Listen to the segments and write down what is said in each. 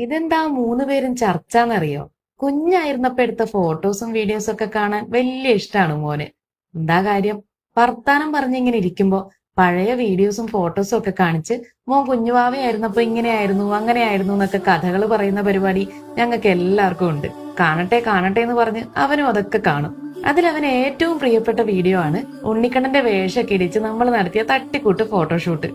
ഇതെന്താ മൂന്ന് പേരും ചർച്ചാന്നറിയോ? കുഞ്ഞായിരുന്നപ്പോ എടുത്ത ഫോട്ടോസും വീഡിയോസും ഒക്കെ കാണാൻ വലിയ ഇഷ്ടാണ് മോന്. എന്താ കാര്യം? വർത്താനം പറഞ്ഞിങ്ങനെ ഇരിക്കുമ്പോ പഴയ വീഡിയോസും ഫോട്ടോസും ഒക്കെ കാണിച്ച് മോൻ കുഞ്ഞുവാവയായിരുന്നപ്പോ ഇങ്ങനെയായിരുന്നു അങ്ങനെയായിരുന്നു എന്നൊക്കെ കഥകൾ പറയുന്ന പരിപാടി ഞങ്ങൾക്ക് എല്ലാവർക്കും ഉണ്ട്. കാണട്ടെ കാണട്ടെ എന്ന് പറഞ്ഞ് അവനും അതൊക്കെ കാണും. അതിലവന് ഏറ്റവും പ്രിയപ്പെട്ട വീഡിയോ ആണ് ഉണ്ണിക്കണ്ണന്റെ വേഷമൊക്കെ ഇടിച്ച് നമ്മൾ നടത്തിയ തട്ടിക്കൂട്ട് ഫോട്ടോഷൂട്ട്.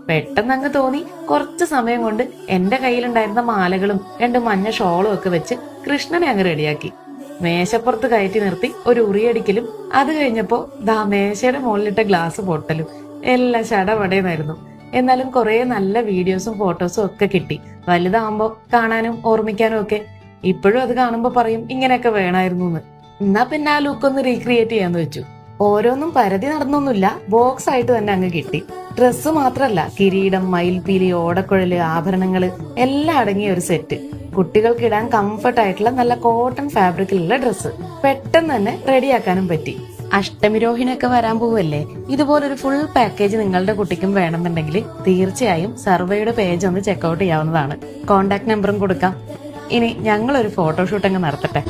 പെട്ടെന്ന് അങ്ങ് തോന്നി കുറച്ച് സമയം കൊണ്ട് എന്റെ കയ്യിലുണ്ടായിരുന്ന മാലകളും രണ്ട് മഞ്ഞ ഷോളും ഒക്കെ വെച്ച് കൃഷ്ണനെ അങ്ങ് റെഡിയാക്കി. മേശപ്പുറത്ത് കയറ്റി നിർത്തി ഒരു ഉറിയടിക്കലും അത് കഴിഞ്ഞപ്പോ ദാ മേശയുടെ മുകളിലിട്ട ഗ്ലാസ് പൊട്ടലും എല്ലാം ചടപടയെന്നായിരുന്നു. എന്നാലും കുറെ നല്ല വീഡിയോസും ഫോട്ടോസും ഒക്കെ കിട്ടി. വലുതാവുമ്പോ കാണാനും ഓർമ്മിക്കാനും ഒക്കെ. ഇപ്പോഴും അത് കാണുമ്പോ പറയും ഇങ്ങനെയൊക്കെ വേണമായിരുന്നു എന്ന്. എന്നാ പിന്നെ ആ ലുക്ക് ഒന്ന് റീക്രിയേറ്റ് ചെയ്യാന്ന് വെച്ചു. ഓരോന്നും പരതി നടന്നൊന്നുമില്ല, ബോക്സ് ആയിട്ട് തന്നെ അങ്ങ് കിട്ടി. ഡ്രസ്സ് മാത്രല്ല, കിരീടം, മയിൽപീലി, ഓടക്കുഴല്, ആഭരണങ്ങള് എല്ലാം അടങ്ങിയ ഒരു സെറ്റ്. കുട്ടികൾക്ക് ഇടാൻ കംഫർട്ട് ആയിട്ടുള്ള നല്ല കോട്ടൺ ഫാബ്രിക്കിലുള്ള ഡ്രസ്സ് പെട്ടെന്ന് തന്നെ റെഡിയാക്കാനും പറ്റി. അഷ്ടമിരോഹിണിയൊക്കെ വരാൻ പോവല്ലേ, ഇതുപോലൊരു ഫുൾ പാക്കേജ് നിങ്ങളുടെ കുട്ടിക്കും വേണമെന്നുണ്ടെങ്കിൽ തീർച്ചയായും സർവേയുടെ പേജ് ഒന്ന് ചെക്കൗട്ട് ചെയ്യാവുന്നതാണ്. കോണ്ടാക്ട് നമ്പറും കൊടുക്കാം. ഇനി ഞങ്ങളൊരു ഫോട്ടോഷൂട്ട് അങ്ങ് നടത്തട്ടെ.